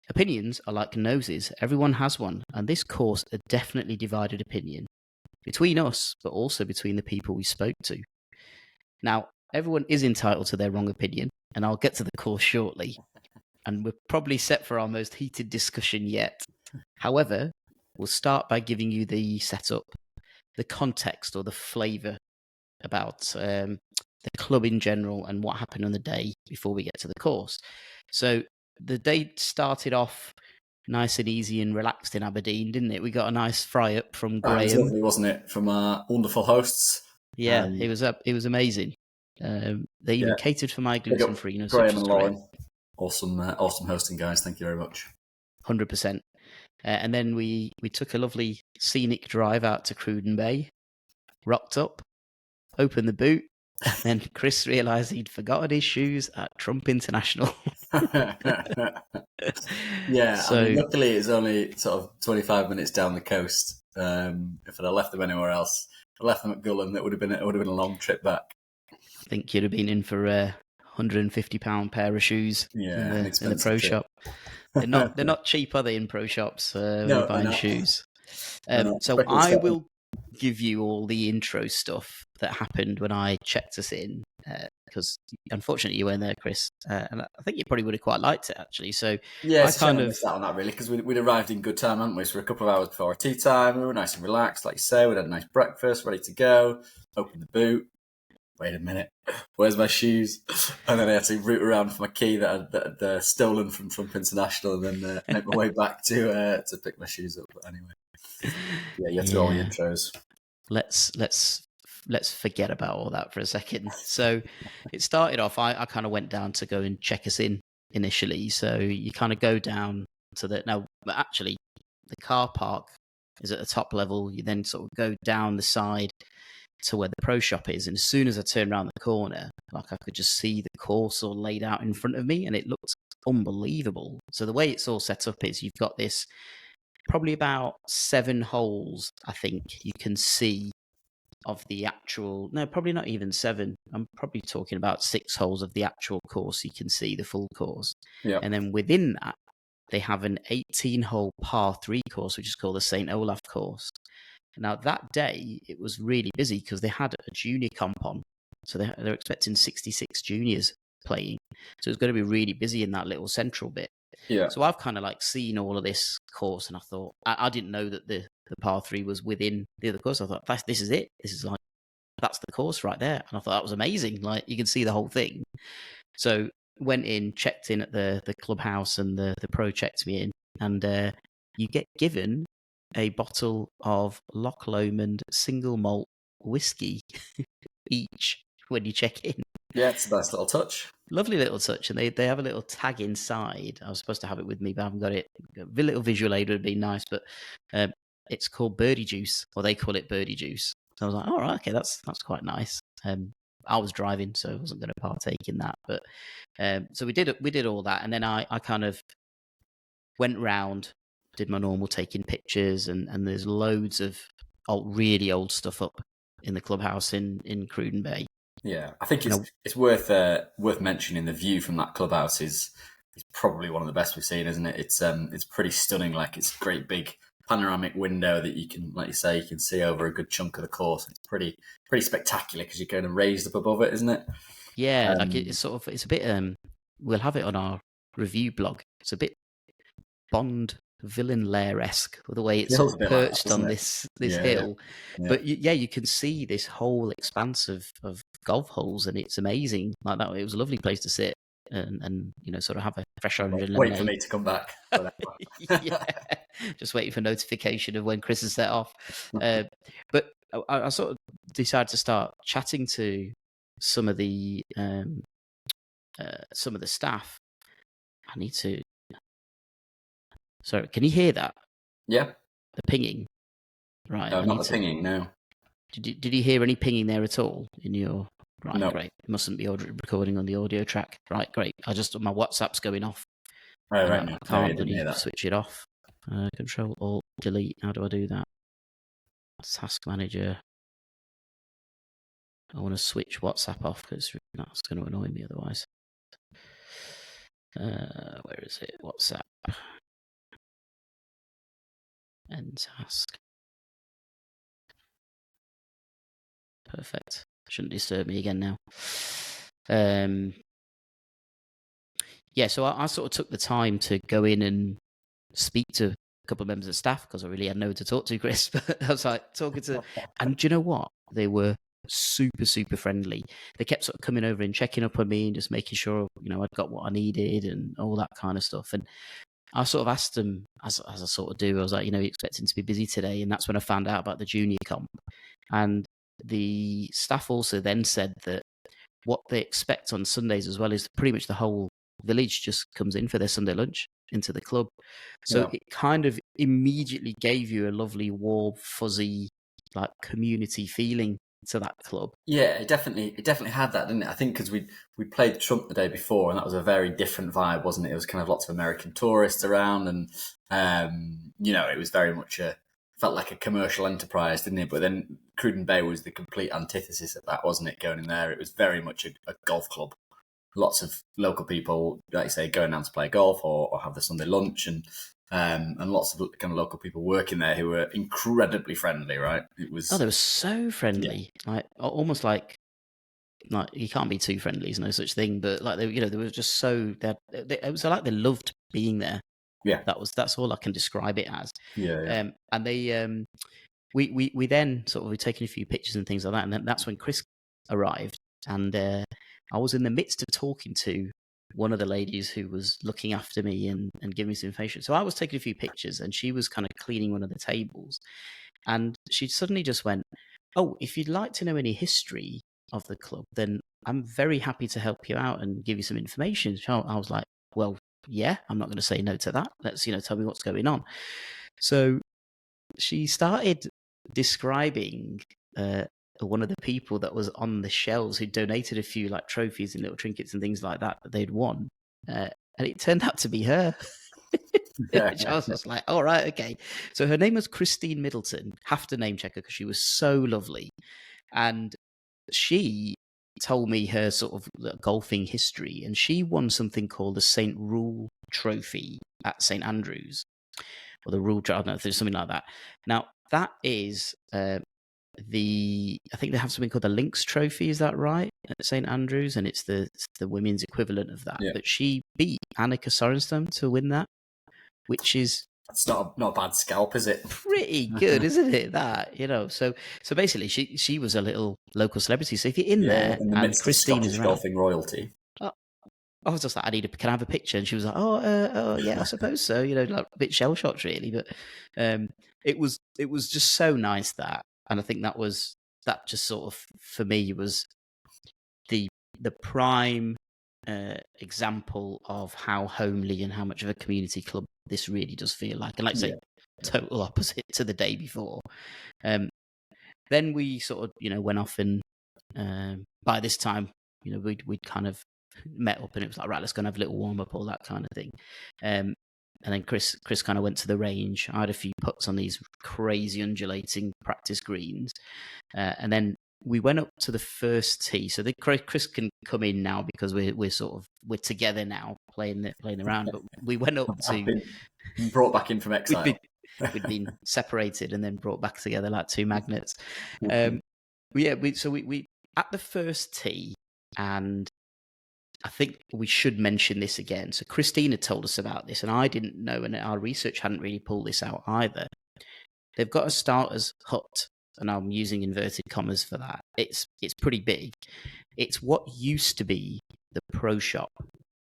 Opinions are like noses. Everyone has one, and this course a definitely divided opinion between us, but also between the people we spoke to. Now, everyone is entitled to their wrong opinion, and I'll get to the course shortly. And we're probably set for our most heated discussion yet. However, we'll start by giving you the setup, the context or the flavour about the club in general and what happened on the day before we get to the course. So the day started off nice and easy and relaxed in Aberdeen, didn't it? We got a nice fry up from Graham. It was lovely, wasn't it? From our wonderful hosts. Yeah, it was amazing. They even catered for my gluten-free. Graham and Lauren. Awesome hosting, guys. Thank you very much. 100%. And then we took a lovely scenic drive out to Cruden Bay, rocked up, opened the boot, and then Chris realised he'd forgotten his shoes at Trump International. Yeah, so, luckily it's only sort of 25 minutes down the coast. If I'd have left them anywhere else, if I left them at Gullen, it would have been a long trip back. I think you'd have been in for a £150 pair of shoes in the pro shop. They're not cheap, are they, in pro shops when you're buying shoes? So I will give you all the intro stuff that happened when I checked us in, because unfortunately you weren't there, Chris, and I think you probably would have quite liked it, actually. So yeah, I kind of missed out on that, really, because we'd arrived in good time, hadn't we? So a couple of hours before our tea time, we were nice and relaxed, like you say. We'd had a nice breakfast, ready to go. Opened the boot. Wait a minute, where's my shoes? And then I had to root around for my key that I'd stolen from Trump International, and then make my way back to pick my shoes up. But anyway, yeah, you have to do all the intros. Let's forget about all that for a second. So it started off, I kind of went down to go and check us in initially. So you kind of go down to but actually the car park is at the top level. You then sort of go down the side to where the pro shop is, and as soon as I turned around the corner, like, I could just see the course all laid out in front of me, and it looked unbelievable. So the way it's all set up is you've got this probably about 7 holes, I think you can see, of the actual, no, probably not even 7. I'm probably talking about 6 holes of the actual course. You can see the full course. Yeah. And then within that, they have an 18-hole par 3 course, which is called the St. Olaf course. Now, that day, it was really busy because they had a junior comp on. So they're expecting 66 juniors playing. So it's going to be really busy in that little central bit. Yeah. So I've kind of like seen all of this course, and I thought, I didn't know that the par 3 was within the other course. I thought, this is it. This is like, that's the course right there. And I thought that was amazing. Like, you can see the whole thing. So went in, checked in at the clubhouse, and the pro checked me in. And you get given a bottle of Loch Lomond single malt whiskey each when you check in. Yeah, it's a nice little touch. Lovely little touch. And they have a little tag inside. I was supposed to have it with me, but I haven't got it. A little visual aid would be nice, but it's called birdie juice, or they call it birdie juice. So I was like, all right, okay, that's quite nice. I was driving, so I wasn't going to partake in that. But so we did all that, and then I kind of went round, did my normal taking pictures, and there's loads of really old stuff up in the clubhouse in Cruden Bay. Yeah, I think it's worth mentioning. The view from that clubhouse is probably one of the best we've seen, isn't it? It's pretty stunning. Like, it's a great big panoramic window that you can, like you say, you can see over a good chunk of the course. It's pretty spectacular because you're kind of raised up above it, isn't it? Yeah, like it's a bit. We'll have it on our review blog. It's a bit Bond villain lair-esque, the way it's sort of perched on this hill. Yeah. But you can see this whole expanse of golf holes, and it's amazing. Like that, it was a lovely place to sit and sort of have a fresh orange and lemonade. Wait for me to come back. Yeah, just waiting for notification of when Chris has set off. But I sort of decided to start chatting to some of the staff. I need to. Sorry, can you hear that? Yeah. The pinging. Right. No, not the pinging, no. Did you hear any pinging there at all in your... Right, no. Great. It mustn't be recording on the audio track. Right, great. My WhatsApp's going off. Right. I can't switch it off. Control, Alt, Delete. How do I do that? Task Manager. I want to switch WhatsApp off because that's going to annoy me otherwise. Where is it? WhatsApp. End task. Perfect. Shouldn't disturb me again now. Yeah, so I sort of took the time to go in and speak to a couple of members of staff because I really had no one to talk to, Chris. But I was like talking to, and do you know what? They were super, super friendly. They kept sort of coming over and checking up on me and just making sure, I'd got what I needed and all that kind of stuff. And I sort of asked them, as I sort of do, I was like, you're expecting to be busy today. And that's when I found out about the junior comp. And the staff also then said that what they expect on Sundays as well is pretty much the whole village just comes in for their Sunday lunch into the club. So it kind of immediately gave you a lovely, warm, fuzzy, like community feeling to that club. Yeah, it definitely had that, didn't it? I think because we played Trump the day before, and that was a very different vibe, wasn't it? It was kind of lots of American tourists around, and it was very much felt like a commercial enterprise, didn't it? But then Cruden Bay was the complete antithesis of that, wasn't it? Going in there, it was very much a golf club. Lots of local people, like you say, going down to play golf or have the Sunday lunch, and lots of kind of local people working there who were incredibly friendly, right? It was. Oh, they were so friendly, like almost like you can't be too friendly. There's no such thing, but like they were just so it was like they loved being there. Yeah, that's all I can describe it as. Yeah. And they we then sort of were taking a few pictures and things like that, and then that's when Chris arrived, and I was in the midst of talking to one of the ladies who was looking after me and giving me some information. So I was taking a few pictures, and she was kind of cleaning one of the tables, and she suddenly just went, "Oh, if you'd like to know any history of the club, then I'm very happy to help you out and give you some information." So I was like, "Well, yeah, I'm not going to say no to that. Let's tell me what's going on." So she started describing one of the people that was on the shelves who donated a few like trophies and little trinkets and things like that they'd won, and it turned out to be her. Which I was just like, all right, okay. So her name was Christine Middleton. Have to name check her because she was so lovely, and she told me her sort of golfing history, and she won something called the St. Rule Trophy at St. Andrews, or the Rule, I don't know if there's something like that. Now that is I think they have something called the Lynx Trophy. Is that right? At St. Andrews, and it's the women's equivalent of that. Yeah. But she beat Annika Sorenstam to win that, which is it's not a bad scalp, is it? Pretty good, isn't it? That so basically, she was a little local celebrity. So if you're in there in the and midst Christine of is around, golfing royalty. I was just like, can I have a picture? And she was like, oh yeah, I suppose so. Like a bit shell shocked, really. But it was just so nice that, and I think that just sort of for me was the prime example of how homely and how much of a community club this really does feel like. And like I say, total opposite to the day before. Then we sort of, went off, and by this time, we'd kind of met up, and it was like, right, let's go and have a little warm up, all that kind of thing. And then Chris kind of went to the range. I had a few putts on these crazy undulating practice greens, and then we went up to the first tee. So Chris can come in now because we're together now playing around. But we went up to brought back in from exile. We'd been separated and then brought back together like two magnets. We at the first tee, and I think we should mention this again. So Christina told us about this, and I didn't know, and our research hadn't really pulled this out either. They've got a starter's hut, and I'm using inverted commas for that. It's pretty big. It's what used to be the pro shop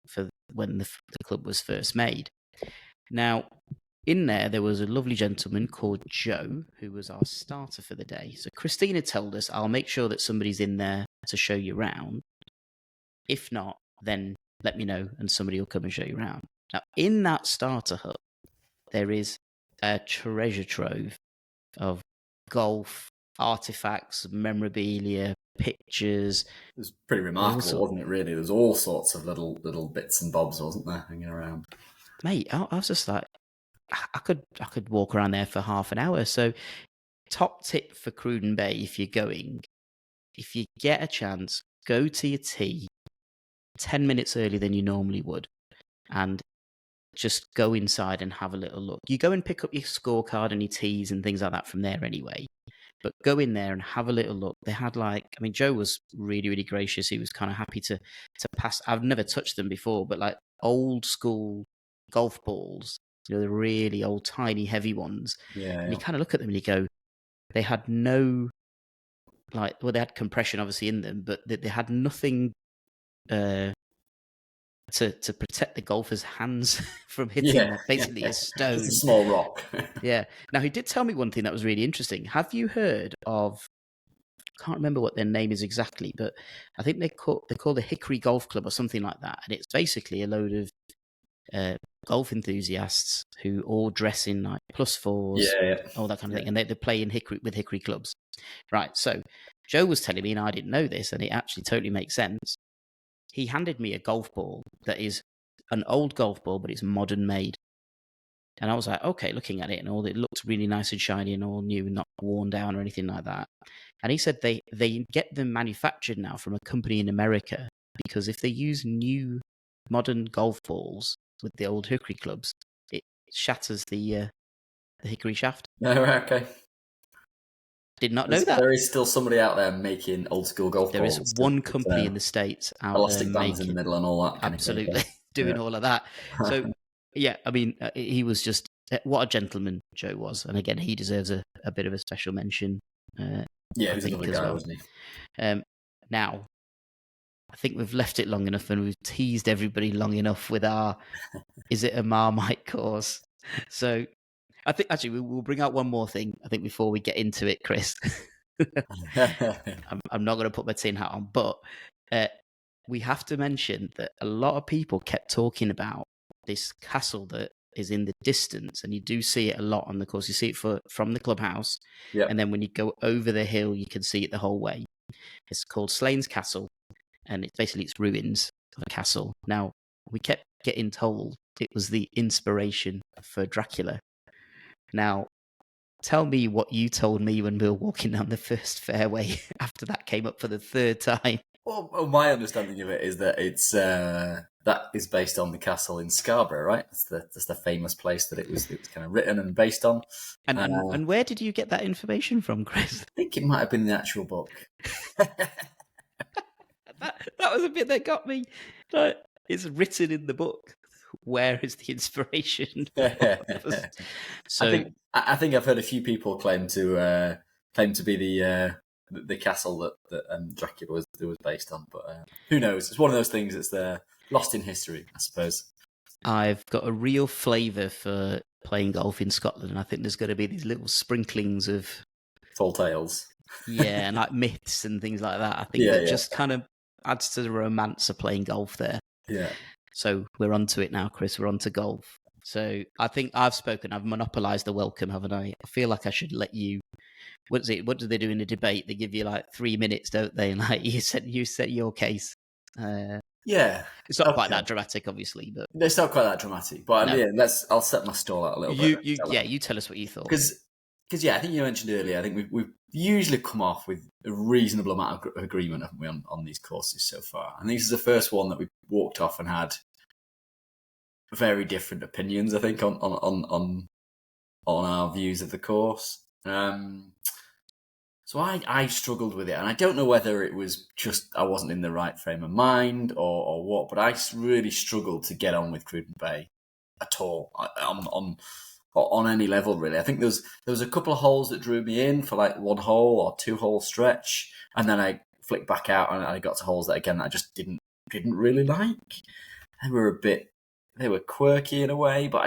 for when the club was first made. Now, in there was a lovely gentleman called Joe, who was our starter for the day. So Christina told us, I'll make sure that somebody's in there to show you around. If not, then let me know and somebody will come and show you around. Now, in that starter hut, there is a treasure trove of golf artifacts, memorabilia, pictures. It was pretty remarkable, wasn't it, really? There's all sorts of little bits and bobs, wasn't there, hanging around? Mate, I was just like, I could walk around there for half an hour. So top tip for Cruden Bay, if you're going, if you get a chance, go to your tee 10 minutes earlier than you normally would. And just go inside and have a little look. You go and pick up your scorecard and your tees and things like that from there anyway. But go in there and have a little look. They had Joe was really, really gracious. He was kind of happy to pass. I've never touched them before, but like old school golf balls, the really old, tiny, heavy ones. Yeah. And you kind of look at them and you go, they had no, they had compression obviously in them, but they had nothing to protect the golfer's hands from hitting basically a stone. It's a small rock. Yeah. Now, he did tell me one thing that was really interesting. Have you heard of, I can't remember what their name is exactly, but I think they're called the Hickory Golf Club or something like that. And it's basically a load of golf enthusiasts who all dress in like +4s, all that kind of thing. And they play in with Hickory clubs. Right. So Joe was telling me, and I didn't know this, and it actually totally makes sense. He handed me a golf ball that is an old golf ball, but it's modern made. And I was like, okay, looking at it and all, it looked really nice and shiny and all new and not worn down or anything like that. And he said they get them manufactured now from a company in America, because if they use new modern golf balls with the old Hickory clubs, it shatters the Hickory shaft. No, okay. Did not know that. There is still somebody out there making old school golf balls. There is one company in the States out elastic there bands in the middle and all that. Absolutely. Doing all of that. So, yeah, I mean, he was just, what a gentleman Joe was. And again, he deserves a bit of a special mention. Yeah, he's a lovely guy, wasn't he? Now, I think we've left it long enough and we've teased everybody long enough with our, is it a Marmite course? So, I think actually we'll bring out one more thing, I think, before we get into it, Chris. I'm not going to put my tin hat on, but we have to mention that a lot of people kept talking about this castle that is in the distance, and you do see it a lot on the course. You see it from the clubhouse, and then when you go over the hill, you can see it the whole way. It's called Slane's Castle, and it's ruins of a castle. Now, we kept getting told it was the inspiration for Dracula. Now, tell me what you told me when we were walking down the first fairway after that came up for the third time. Well, my understanding of it is that it's that is based on the castle in Scarborough, right? That's the famous place that it was kind of written and based on. And where did you get that information from, Chris? I think it might have been the actual book. that was a bit that got me. It's written in the book. Where is the inspiration? So I think I've heard a few people claim to be the castle that Dracula was based on, but who knows? It's one of those things that's lost in history, I suppose. I've got a real flavour for playing golf in Scotland, and I think there's going to be these little sprinklings of tall tales, and like myths and things like that. I think that just kind of adds to the romance of playing golf there. Yeah. So we're on to it now, Chris. We're on to golf. So I think I've spoken. I've monopolised the welcome, haven't I? I feel like I should let you. What do they do in a debate? They give you like 3 minutes, don't they? And like you said your case. Yeah, it's not quite that dramatic, obviously, but it's not quite that dramatic. But no. I'll set my stall out a little bit. You tell us what you thought. Because I think you mentioned earlier. I think we've usually come off with a reasonable amount of agreement, haven't we, on these courses so far? And this is the first one that we walked off and had very different opinions, I think, on our views of the course. So I struggled with it, and I don't know whether it was just I wasn't in the right frame of mind or what, but I really struggled to get on with Cruden Bay at all on any level, really. I think there was a couple of holes that drew me in for like 1 hole or 2 hole stretch, and then I flicked back out and I got to holes that again I just didn't really like. They were quirky in a way, but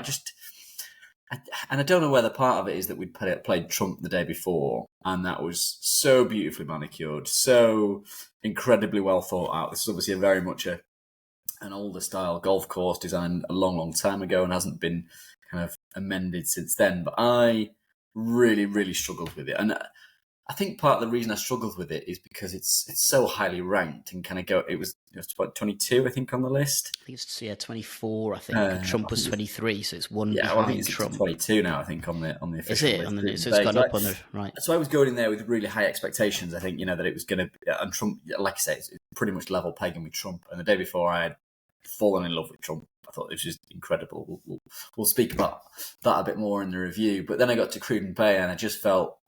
I don't know whether part of it is that we'd played Trump the day before, and that was so beautifully manicured, so incredibly well thought out. This is obviously very much an older style golf course designed a long, long time ago and hasn't been kind of amended since then. But I really, really struggled with it, and I think part of the reason I struggled with it is because it's so highly ranked and kind of it was about 22, I think, on the list. I think it's 24. I think Trump was 23, so it's one behind I think it's Trump. 22 now, I think, on the official list. So it's gone up on the right. So I was going in there with really high expectations. I think that it was going to, and Trump, like I say, it's pretty much level pegging with Trump. And the day before, I had fallen in love with Trump. I thought it was just incredible. We'll speak about that a bit more in the review. But then I got to Cruden Bay, and I just felt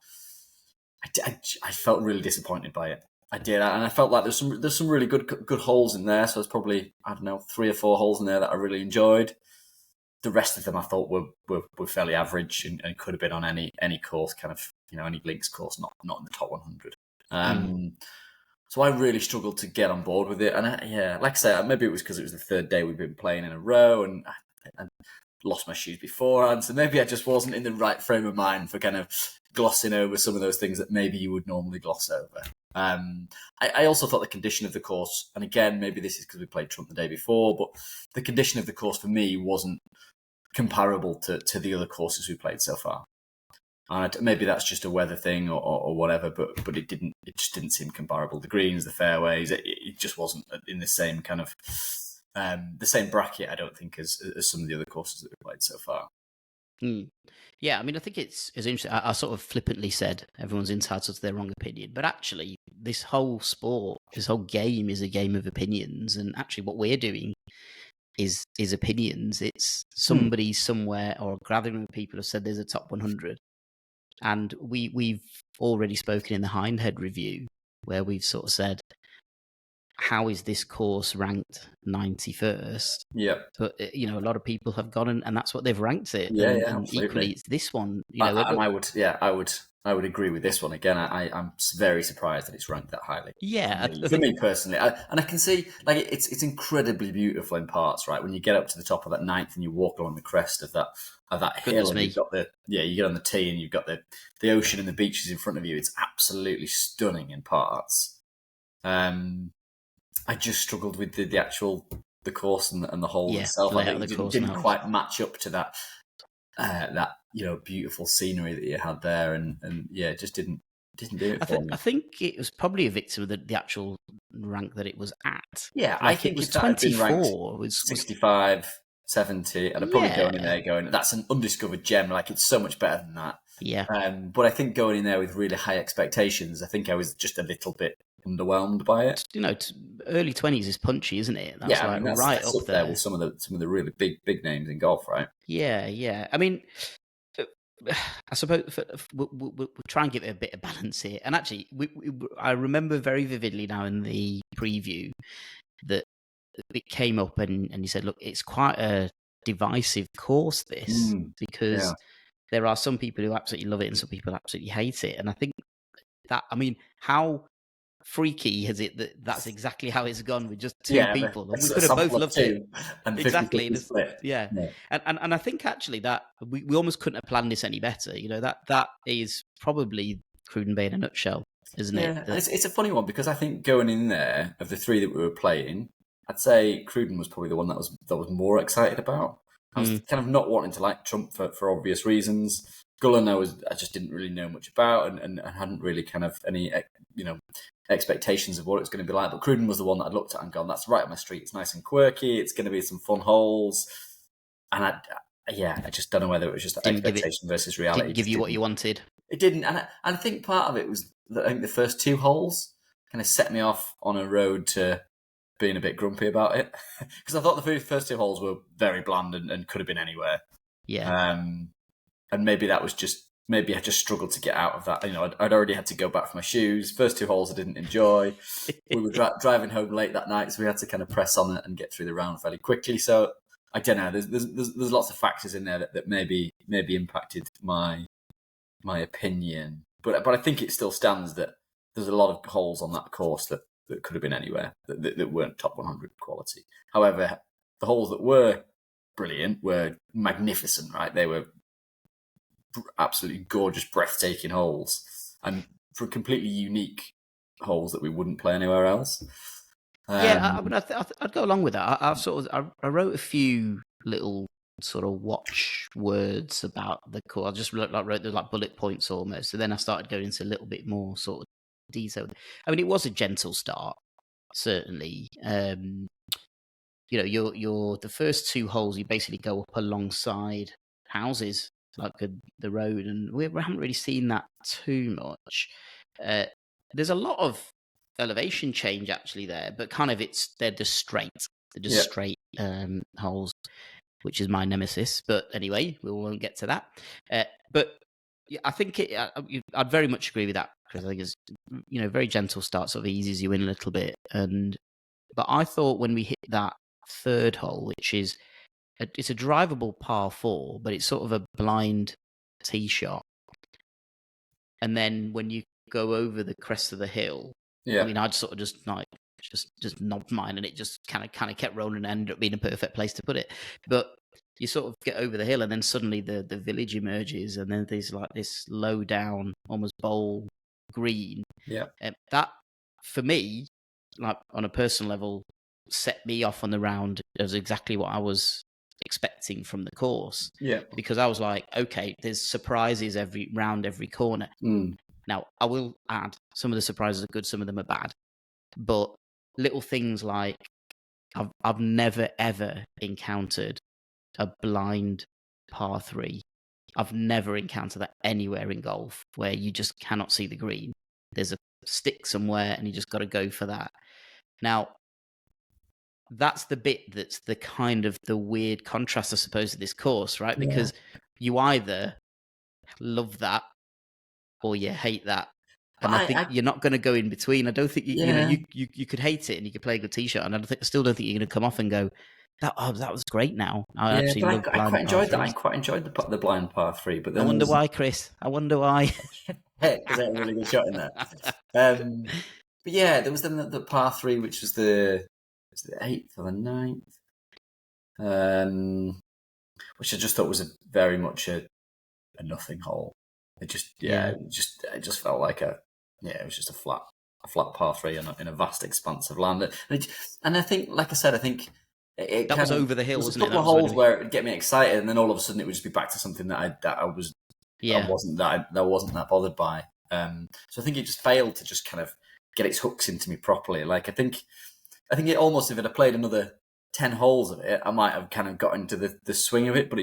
I felt really disappointed by it. I did, and I felt like there's some really good holes in there. So there's probably, I don't know, 3 or 4 holes in there that I really enjoyed. The rest of them I thought were fairly average and could have been on any course, kind of, any links course, not in the top 100. So I really struggled to get on board with it, and like I say, maybe it was because it was the 3rd day we've been playing in a row, and I lost my shoes beforehand, so maybe I just wasn't in the right frame of mind for kind of glossing over some of those things that maybe you would normally gloss over. I also thought the condition of the course, and again, maybe this is because we played Trump the day before, but the condition of the course for me wasn't comparable to the other courses we played so far. And maybe that's just a weather thing or whatever, but it just didn't seem comparable. The greens, the fairways, it just wasn't in the same kind of the same bracket, I don't think, as some of the other courses that we've played so far. Yeah, I mean, I think it's interesting. I sort of flippantly said everyone's entitled to their wrong opinion, but actually, this whole sport, this whole game is a game of opinions, and actually, what we're doing is opinions. It's somebody somewhere or a gathering of people have said there's a top 100, and we've already spoken in the Hindhead review where we've sort of said, how is this course ranked 91st? Yeah. But, a lot of people have gone and that's what they've ranked it. Yeah, and equally, it's this one. I would agree with this one again. I'm very surprised that it's ranked that highly. Yeah, for me personally, and I can see like it's incredibly beautiful in parts. Right, when you get up to the top of that 9th and you walk along the crest of that hill, and you've got you get on the tee and you've got the ocean and the beaches in front of you. It's absolutely stunning in parts. I just struggled with the actual the course and the hole itself. I think it didn't quite match up to that beautiful scenery that you had there, and it just didn't do it for me. I think it was probably a victim of the actual rank that it was at. Yeah, I think it's 24 was 65, 70, and I'm probably going in there going, that's an undiscovered gem. Like, it's so much better than that. Yeah. But I think going in there with really high expectations, I think I was just a little bit underwhelmed by it. Early 20s is punchy, isn't it? That's right up there with some of the really big names in golf, right? Yeah. I mean, I suppose we'll try and give it a bit of balance here. And actually, I remember very vividly now in the preview that it came up and you said, look, it's quite a divisive course, this, because there are some people who absolutely love it and some people absolutely hate it. And I think how freaky is it that's exactly how it's gone with just 2 people? And we could have both loved it. And exactly. Yeah. And I think actually that we almost couldn't have planned this any better. That is probably Cruden Bay in a nutshell, isn't it? Yeah, it's a funny one because I think going in there, of the 3 that we were playing, I'd say Cruden was probably the one that was more excited about. I was kind of not wanting to like Trump for obvious reasons. Gullen, I just didn't really know much about and hadn't really kind of any expectations of what it was going to be like. But Cruden was the one that I'd looked at and gone, that's right up my street. It's nice and quirky. It's going to be some fun holes. And I just don't know whether it was just expectation versus reality. Didn't give you what you wanted. It didn't. And I think part of it was that I think the first 2 holes kind of set me off on a road to being a bit grumpy about it. Because I thought the first 2 holes were very bland and could have been anywhere. Yeah. And maybe that was maybe I just struggled to get out of that. I'd already had to go back for my shoes. First 2 holes I didn't enjoy. We were driving home late that night, so we had to kind of press on it and get through the round fairly quickly. So I don't know. There's lots of factors in there that maybe impacted my opinion. But I think it still stands that there's a lot of holes on that course that could have been anywhere that weren't top 100 quality. However, the holes that were brilliant were magnificent, right? They were absolutely gorgeous, breathtaking holes, and for completely unique holes that we wouldn't play anywhere else. I'd go along with that. I wrote a few little sort of watch words about the course. I just wrote bullet points almost. So then I started going into a little bit more sort of detail. I mean, it was a gentle start, certainly. You're the first 2 holes, you basically go up alongside houses, like the road, and we haven't really seen that too much. There's a lot of elevation change actually there, but kind of they're just straight. They're just straight, holes, which is my nemesis. But anyway, we won't get to that. But I think I'd very much agree with that, Chris. I think it's very gentle start, sort of eases you in a little bit. But I thought when we hit that third hole, which is it's a drivable par 4, but it's sort of a blind tee shot. And then when you go over the crest of the hill, I mean, I'd sort of just knobbed mine, and it just kind of kept rolling and ended up being a perfect place to put it. But you sort of get over the hill, and then suddenly the village emerges, and then there's like this low down, almost bowl green. Yeah. That, for me, like on a personal level, set me off on the round as exactly what I was expecting from the course. Yeah. Because I was like, okay, there's surprises every corner. Now, I will add, some of the surprises are good, some of them are bad. But little things like, I've never, ever encountered a blind par 3. I've never encountered that anywhere in golf, where you just cannot see the green. There's a stick somewhere, and you just got to go for that. Now, that's the bit that's the kind of the weird contrast, I suppose, of this course, right? Because you either love that or you hate that. And I think you're not going to go in between. I don't think you could hate it and you could play a good tee shot, and I still don't think you're going to come off and go, that was great. Now I quite enjoyed that. I quite enjoyed the blind par 3. But then I wonder why, Chris. I wonder why. Because I had a really good shot in there. But yeah, there was then the par 3, which was the 8th or the 9th, which I just thought was very much a nothing hole. It just it just felt like it was just a flat par 3 in a vast expanse of land. And I think, like I said, it that was over the hill, wasn't it? A couple of holes where it would get me excited, and then all of a sudden it would just be back to something that I wasn't that bothered by. So I think it just failed to just kind of get its hooks into me properly. Like I think it almost, if it had played another 10 holes of it, I might have kind of got into the swing of it, but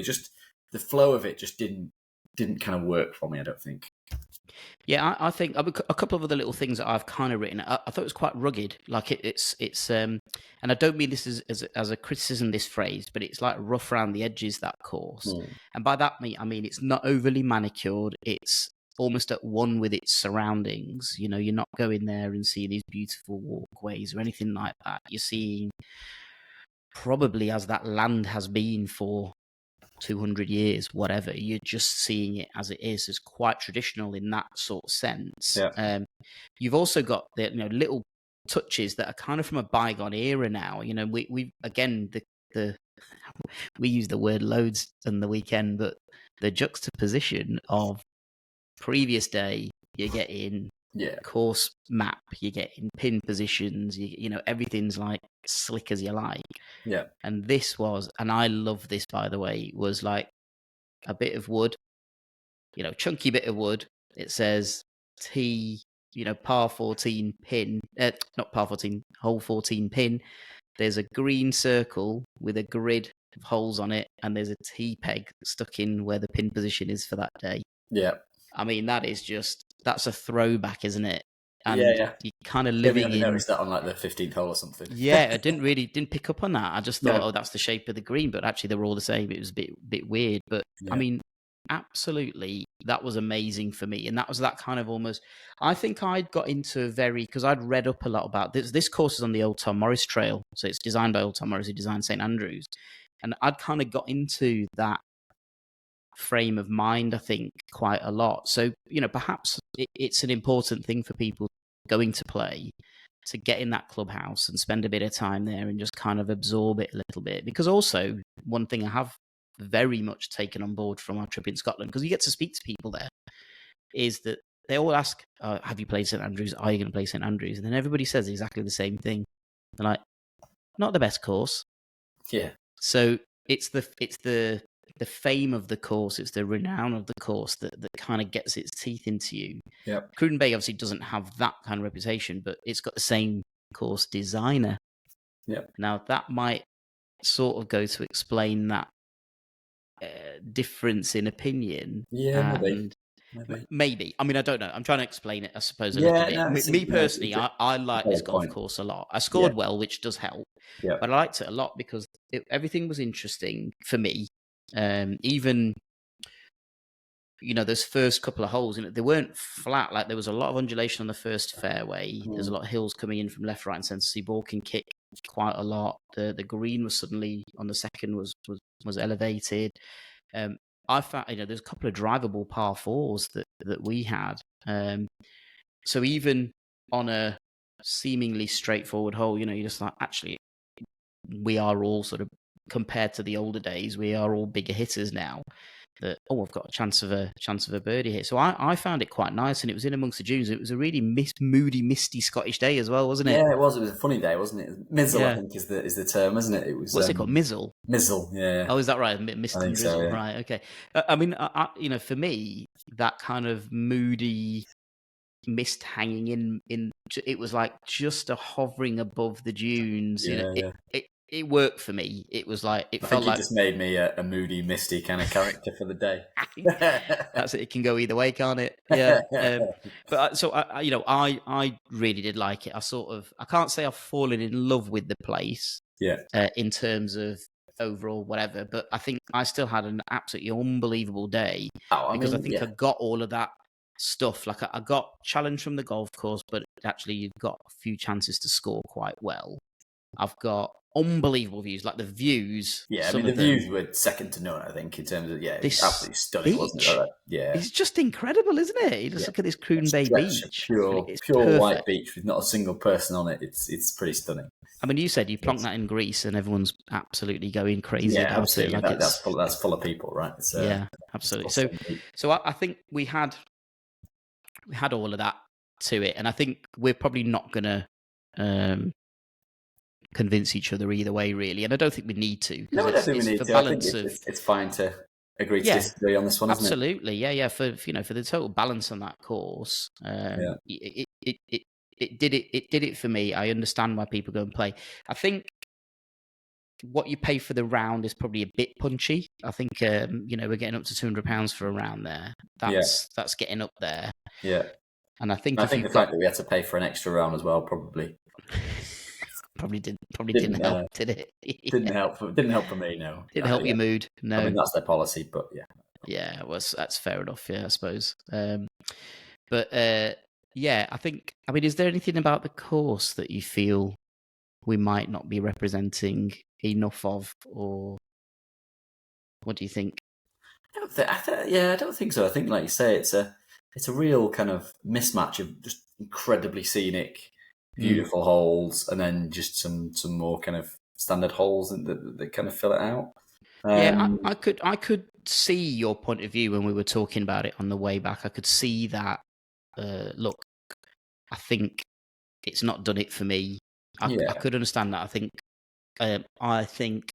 the flow of it just didn't kind of work for me, I don't think. Yeah, I think a couple of other little things that I've kind of written. I thought it was quite rugged. Like it's and I don't mean this as a criticism, this phrase, but it's like rough around the edges, that course. And by that I mean it's not overly manicured. It's almost at one with its surroundings. You're not going there and seeing these beautiful walkways or anything like that. You're seeing, probably as that land has been for 200 years, whatever, you're just seeing it as it is. It's quite traditional in that sort of sense. Yeah. You've also got the little touches that are kind of from a bygone era now. We again, we use the word loads on the weekend, but the juxtaposition of previous day, you're getting course map, you're getting pin positions, everything's like slick as you like. Yeah. And this was, and I love this, by the way, was like a bit of wood, chunky bit of wood. It says T, par 14 pin, not par 14, hole 14 pin. There's a green circle with a grid of holes on it, and there's a T-peg stuck in where the pin position is for that day. Yeah. I mean, that's a throwback, isn't it? And you're kind of living in. Noticed that on like the 15th hole or something. Yeah, I didn't pick up on that. I just thought, that's the shape of the green, but actually they were all the same. It was a bit weird, but I mean, absolutely, that was amazing for me, and that was that kind of almost. I think I'd got into because I'd read up a lot about this. This course is on the Old Tom Morris Trail, so it's designed by Old Tom Morris, who designed St Andrews, and I'd kind of got into that frame of mind, I think, quite a lot. So perhaps it's an important thing for people going to play to get in that clubhouse and spend a bit of time there and just kind of absorb it a little bit. Because also, one thing I have very much taken on board from our trip in Scotland, because you get to speak to people there, is that they all ask, have you played St Andrews? Are you going to play St Andrews? And then everybody says exactly the same thing. They're like, not the best course. Yeah. So it's the fame of the course, it's the renown of the course that kind of gets its teeth into you. Yep. Cruden Bay obviously doesn't have that kind of reputation, but it's got the same course designer. Yep. Now, that might sort of go to explain that difference in opinion. Yeah, maybe. I mean, I don't know. I'm trying to explain it, I suppose, a little bit. No, me personally, I like this golf course a lot. I scored well, which does help. Yeah. But I liked it a lot because everything was interesting for me. Even those first couple of holes, they weren't flat. Like there was a lot of undulation on the first fairway. There's a lot of hills coming in from left, right, and centre. So your ball can kick quite a lot. The green was suddenly on the second was elevated. I found there's a couple of drivable par fours that we had. So even on a seemingly straightforward hole, you're just like, actually, we are all sort of, compared to the older days, we are all bigger hitters now. That I've got a chance of a birdie here. So I found it quite nice, and it was in amongst the dunes. It was a really moody, misty Scottish day as well, wasn't it? Yeah, it was. It was a funny day, wasn't it? Mizzle, Yeah. I think, is the term, isn't it? It was. What's it called? Mizzle. Mizzle, yeah. Oh, is that right? Mist and drizzle, so, yeah. right? Okay. I mean, for me, that kind of moody mist hanging in, it was like just a hovering above the dunes. It worked for me. It was like I think it just made me a moody, misty kind of character for the day. That's it. It can go either way, can't it? Yeah. But I really did like it. I can't say I've fallen in love with the place. Yeah. In terms of overall whatever, but I think I still had an absolutely unbelievable day I think I got all of that stuff. Like I got challenged from the golf course, but actually you've got a few chances to score quite well. I've got unbelievable views, like the views. Yeah, the views were second to none, I think, in terms of, it's absolutely stunning, wasn't it? Yeah. It's just incredible, isn't it? You just look at this Cruden Bay beach. Pure white beach with not a single person on it. It's pretty stunning. I mean, you said you plonk that in Greece and everyone's absolutely going crazy about absolutely. it. Like that's full of people, right? Yeah, absolutely. So I think we had all of that to it, and I think we're probably not going to convince each other either way, really. And I don't think we need to. No, I don't think we need to. I think it's fine to agree to disagree on this one, isn't it? Absolutely, yeah. For the total balance on that course, it did it for me. I understand why people go and play. I think what you pay for the round is probably a bit punchy. I think we're getting up to £200 for a round there. That's getting up there. Yeah. And I think the fact that we had to pay for an extra round as well probably didn't help, did it? Didn't help for me, no. Didn't help your mood, no. I mean, that's their policy, but yeah. Yeah, that's fair enough, yeah, I suppose. But I think, I mean, is there anything about the course that you feel we might not be representing enough of, or what do you think? I don't think so. I think, like you say, it's a real kind of mismatch of just incredibly scenic, beautiful holes, and then just some more kind of standard holes that kind of fill it out. I could see your point of view when we were talking about it on the way back. I could see that. Look, I think it's not done it for me. I could understand that. I think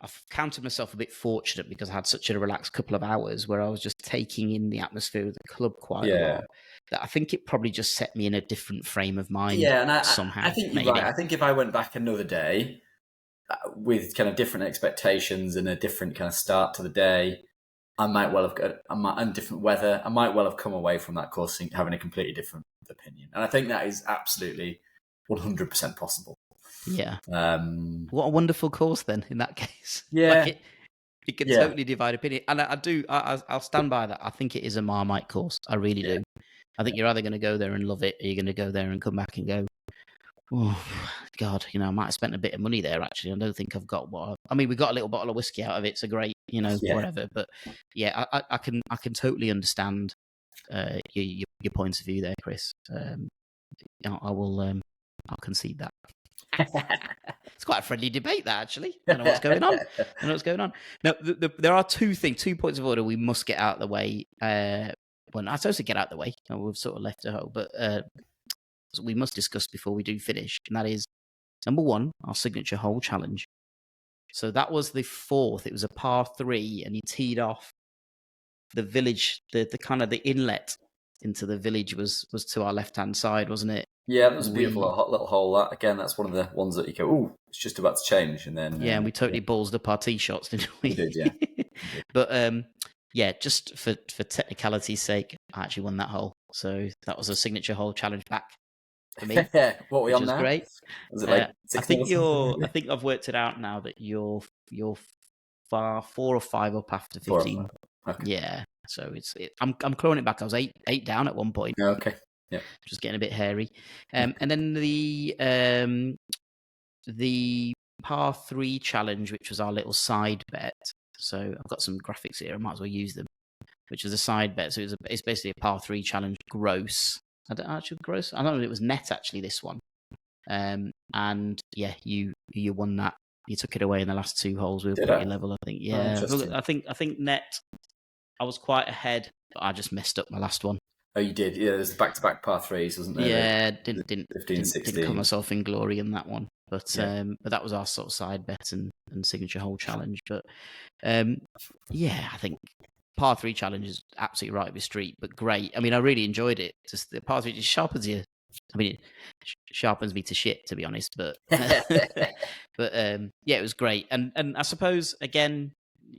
I've counted myself a bit fortunate because I had such a relaxed couple of hours where I was just taking in the atmosphere of the club quite a lot. That I think it probably just set me in a different frame of mind. Yeah, and somehow. I think you're right. I think if I went back another day with kind of different expectations and a different kind of start to the day, I might well have and different weather. I might well have come away from that course having a completely different opinion. And I think that is absolutely 100% possible. Yeah. What a wonderful course then in that case. Yeah. It can totally divide opinion. And I'll stand by that. I think it is a Marmite course. I really do. I think you're either going to go there and love it, or you're going to go there and come back and go, oh, God, I might have spent a bit of money there, actually. I don't think I've got we got a little bottle of whiskey out of it. So great, whatever. But yeah, I can totally understand your points of view there, Chris. I'll concede that. It's quite a friendly debate, that, actually. I don't know what's going on. Now, there are two points of order we must get out of the way. Well, I suppose to get out of the way. We've sort of left a hole, but we must discuss before we do finish, and that is, number one, our signature hole challenge. So that was the fourth. It was a par 3, and he teed off the village. The kind of the inlet into the village was to our left-hand side, wasn't it? Yeah, that was a beautiful little hole. That again, that's one of the ones that you go, "Ooh, it's just about to change," and then and we totally ballsed up our tee shots, didn't we? We did, yeah. But just for technicality's sake, I actually won that hole. So that was a signature hole challenge back for me, What are we which on was now? great. Was it like I 6 think or something? I think I've worked it out now that you're far 4 or 5 up after 4 or 15. 5. Okay. Yeah, so I'm clawing it back. I was eight down at one point, Okay. Yeah. just getting a bit hairy. And then the par 3 challenge, which was our little side bet. So I've got some graphics here. I might as well use them. Which was a side bet. So it's basically a par 3 challenge gross. I don't know if it was net actually, this one. And yeah, you won that. You took it away in the last 2 holes. We were Did pretty I? level, I think. Oh, Yeah, interesting. I think net. I was quite ahead, but I just messed up my last one. Oh, you did. Yeah, there's the back-to-back par 3s, wasn't there? Yeah, The didn't 15, didn't 16. cover myself in glory in that one. But Yeah. that was our sort of side bet and signature hole challenge. But yeah, I think par 3 challenge is absolutely right up your street, but great. I mean, I really enjoyed it. Just the par 3 just sharpens you. I mean, it sharpens me to shit, to be honest. But but yeah, it was great. And I suppose again,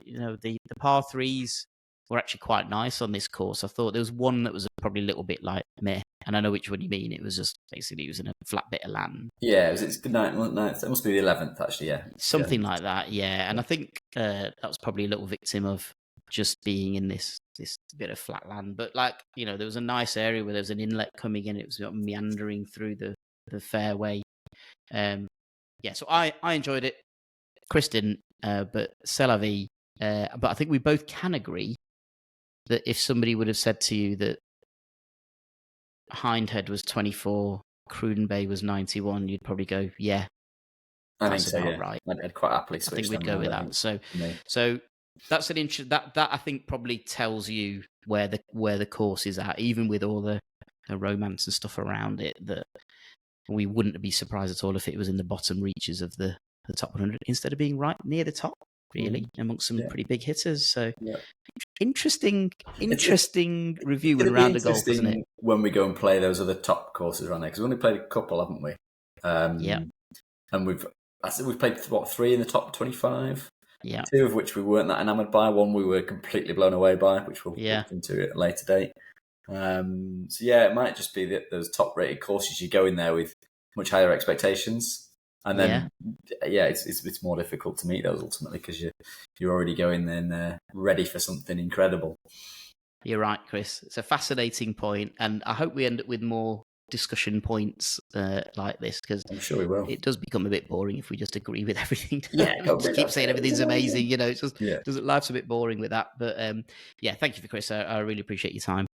the par 3s were actually quite nice on this course. I thought there was one that was probably a little bit like meh, and I know which one you mean. It was just basically it was in a flat bit of land. Yeah, it's good night. It must be the 11th, actually. Yeah. Something like that, yeah. And I think that was probably a little victim of just being in this bit of flat land. But there was a nice area where there was an inlet coming in. It was meandering through the fairway. Yeah, so I enjoyed it. Chris didn't, but c'est la vie. But I think we both can agree that if somebody would have said to you that Hindhead was 24, Cruden Bay was 91, you'd probably go, yeah, I that's think so, about yeah. right. I'd quite happily I switch think we'd them go around, with I that. think, So that's an that I think probably tells you where the course is at, even with all the romance and stuff around it. That we wouldn't be surprised at all if it was in the bottom reaches of the top 100 instead of being right near the top, really, amongst some pretty big hitters. So Yeah. interesting review It's and going to be round of golf, isn't it? interesting when we go and play those other top courses around there, because we've only played a couple, haven't we? Yeah. And we've played, 3 in the top 25? Yeah. 2 of which we weren't that enamoured by. 1 we were completely blown away by, which we'll look into at a later date. So yeah, it might just be that those top-rated courses you go in there with much higher expectations, and then it's more difficult to meet those ultimately because you're already going in ready for something incredible. You're right, Chris. It's a fascinating point, and I hope we end up with more discussion points like this, because I'm sure we will. It does become a bit boring if we just agree with everything. Yeah, just keep saying everything's amazing. It's just yeah. life's a bit boring with that. But yeah, thank you for Chris. I really appreciate your time.